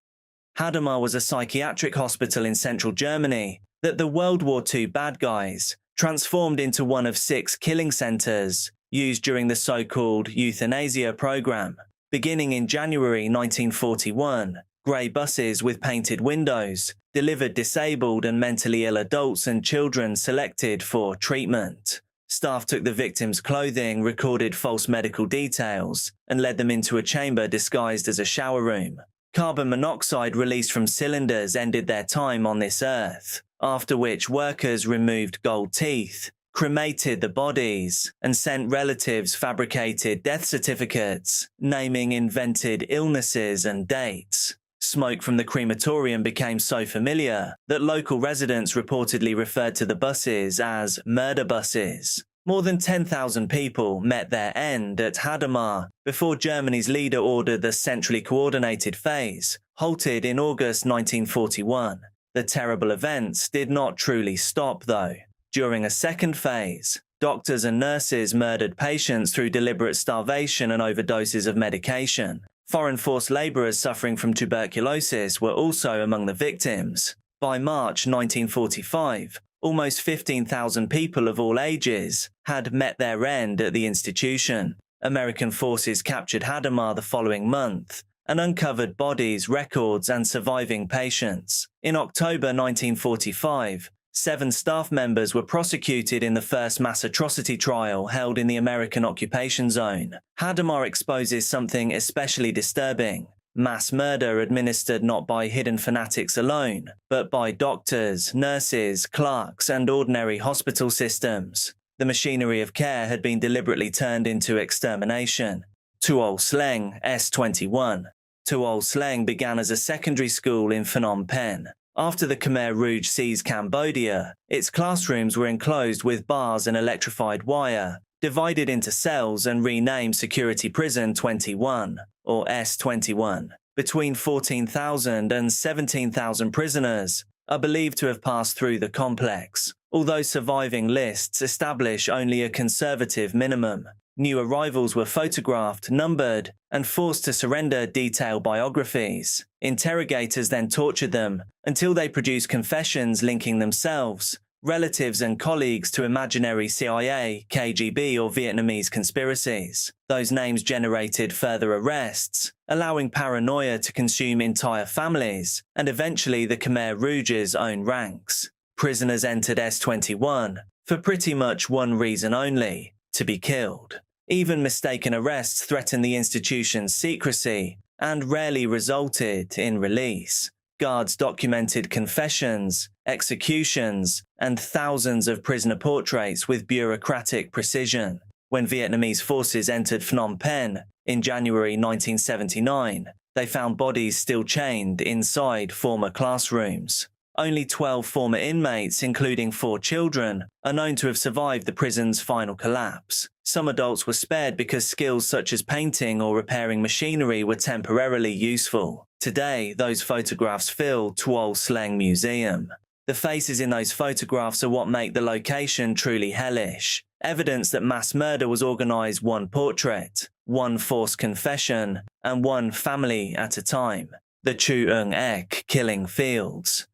Hadamar was a psychiatric hospital in central Germany that the World War II bad guys transformed into one of 6 killing centers used during the so-called euthanasia program. Beginning in January 1941, grey buses with painted windows delivered disabled and mentally ill adults and children selected for treatment. Staff took the victims' clothing, recorded false medical details, and led them into a chamber disguised as a shower room. Carbon monoxide released from cylinders ended their time on this earth, after which workers removed gold teeth, cremated the bodies, and sent relatives fabricated death certificates, naming invented illnesses and dates. Smoke from the crematorium became so familiar that local residents reportedly referred to the buses as murder buses. More than 10,000 people met their end at Hadamar before Germany's leader ordered the centrally coordinated phase, halted in August 1941. The terrible events did not truly stop, though. During a second phase, doctors and nurses murdered patients through deliberate starvation and overdoses of medication. Foreign forced laborers suffering from tuberculosis were also among the victims. By March 1945, almost 15,000 people of all ages had met their end at the institution. American forces captured Hadamar the following month and uncovered bodies, records, and surviving patients. In October 1945, 7 staff members were prosecuted in the first mass atrocity trial held in the American occupation zone. Hadamar exposes something especially disturbing: mass murder administered not by hidden fanatics alone, but by doctors, nurses, clerks, and ordinary hospital systems. The machinery of care had been deliberately turned into extermination. Tuol Sleng, S21. Tuol Sleng began as a secondary school in Phnom Penh. After the Khmer Rouge seized Cambodia, its classrooms were enclosed with bars and electrified wire, divided into cells and renamed Security Prison 21, or S21. Between 14,000 and 17,000 prisoners are believed to have passed through the complex, although surviving lists establish only a conservative minimum. New arrivals were photographed, numbered, and forced to surrender detailed biographies. Interrogators then tortured them until they produced confessions linking themselves, relatives, and colleagues to imaginary CIA, KGB, or Vietnamese conspiracies. Those names generated further arrests, allowing paranoia to consume entire families, and eventually the Khmer Rouge's own ranks. Prisoners entered S21 for pretty much one reason only: to be killed. Even mistaken arrests threatened the institution's secrecy and rarely resulted in release. Guards documented confessions, executions, and thousands of prisoner portraits with bureaucratic precision. When Vietnamese forces entered Phnom Penh in January 1979, they found bodies still chained inside former classrooms. Only 12 former inmates, including 4 children, are known to have survived the prison's final collapse. Some adults were spared because skills such as painting or repairing machinery were temporarily useful. Today, those photographs fill Tuol Sleng Museum. The faces in those photographs are what make the location truly hellish. Evidence that mass murder was organized one portrait, one forced confession, and one family at a time. The Choeung Ek killing fields.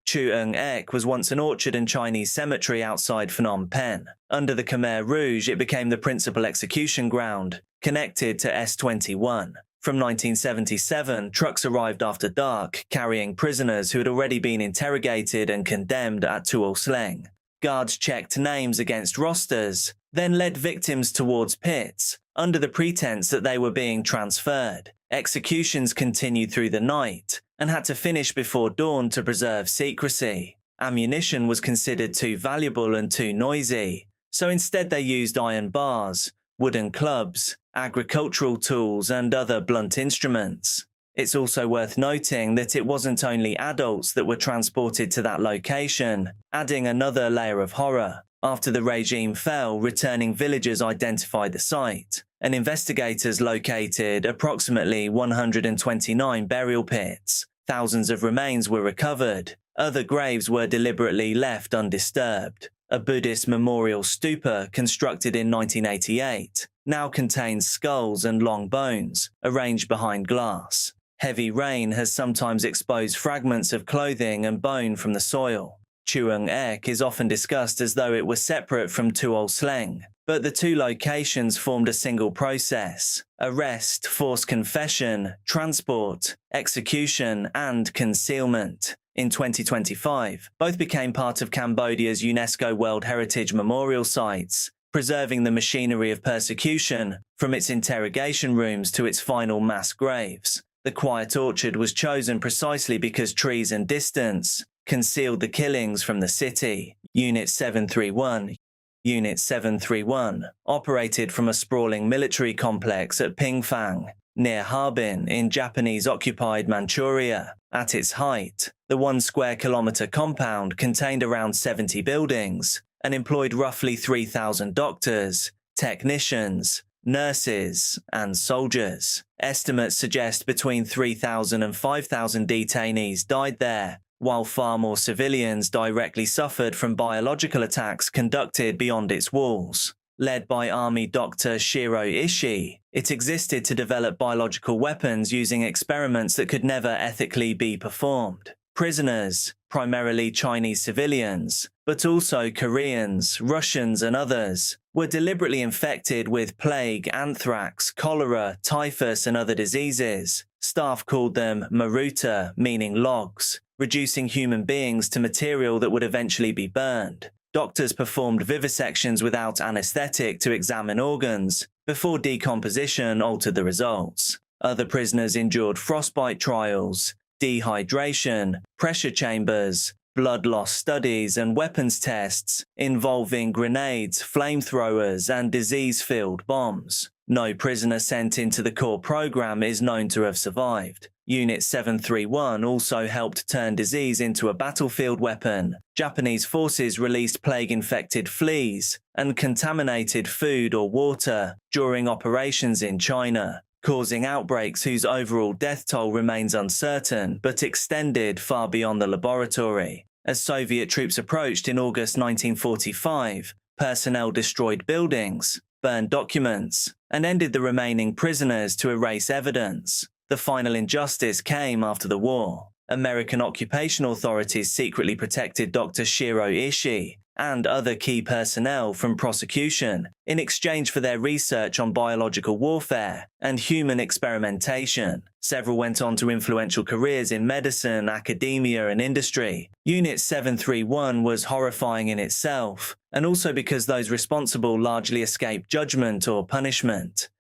Choeung Ek was once an orchard and Chinese cemetery outside Phnom Penh. Under the Khmer Rouge, it became the principal execution ground, connected to S21. From 1977, trucks arrived after dark, carrying prisoners who had already been interrogated and condemned at Tuol Sleng. Guards checked names against rosters, then led victims towards pits, under the pretense that they were being transferred. Executions continued through the night, and had to finish before dawn to preserve secrecy. Ammunition was considered too valuable and too noisy, so instead they used iron bars, wooden clubs, agricultural tools, and other blunt instruments. It's also worth noting that it wasn't only adults that were transported to that location, adding another layer of horror. After the regime fell, returning villagers identified the site, and investigators located approximately 129 burial pits. Thousands of remains were recovered. Other graves were deliberately left undisturbed. A Buddhist memorial stupa constructed in 1988 now contains skulls and long bones arranged behind glass. Heavy rain has sometimes exposed fragments of clothing and bone from the soil. Choeung Ek is often discussed as though it was separate from Tuol Sleng, but the two locations formed a single process: arrest, forced confession, transport, execution, and concealment. In 2025, both became part of Cambodia's UNESCO World Heritage Memorial Sites, preserving the machinery of persecution from its interrogation rooms to its final mass graves. The quiet orchard was chosen precisely because trees and distance concealed the killings from the city. Unit 731 operated from a sprawling military complex at Pingfang, near Harbin in Japanese-occupied Manchuria. At its height, the 1 square kilometer compound contained around 70 buildings and employed roughly 3,000 doctors, technicians, nurses, and soldiers. Estimates suggest between 3,000 and 5,000 detainees died there, while far more civilians directly suffered from biological attacks conducted beyond its walls. Led by Army Dr. Shiro Ishii, it existed to develop biological weapons using experiments that could never ethically be performed. Prisoners, primarily Chinese civilians, but also Koreans, Russians, and others, were deliberately infected with plague, anthrax, cholera, typhus, and other diseases. Staff called them maruta, meaning logs, reducing human beings to material that would eventually be burned. Doctors performed vivisections without anesthetic to examine organs before decomposition altered the results. Other prisoners endured frostbite trials, dehydration, pressure chambers, blood loss studies, and weapons tests involving grenades, flamethrowers, and disease-filled bombs. No prisoner sent into the core program is known to have survived. Unit 731 also helped turn disease into a battlefield weapon. Japanese forces released plague-infected fleas and contaminated food or water during operations in China, causing outbreaks whose overall death toll remains uncertain but extended far beyond the laboratory. As Soviet troops approached in August 1945, personnel destroyed buildings, burned documents, and ended the remaining prisoners to erase evidence. The final injustice came after the war. American occupation authorities secretly protected Dr. Shiro Ishii and other key personnel from prosecution in exchange for their research on biological warfare and human experimentation. Several went on to influential careers in medicine, academia, and industry. Unit 731 was horrifying in itself, and also because those responsible largely escaped judgment or punishment.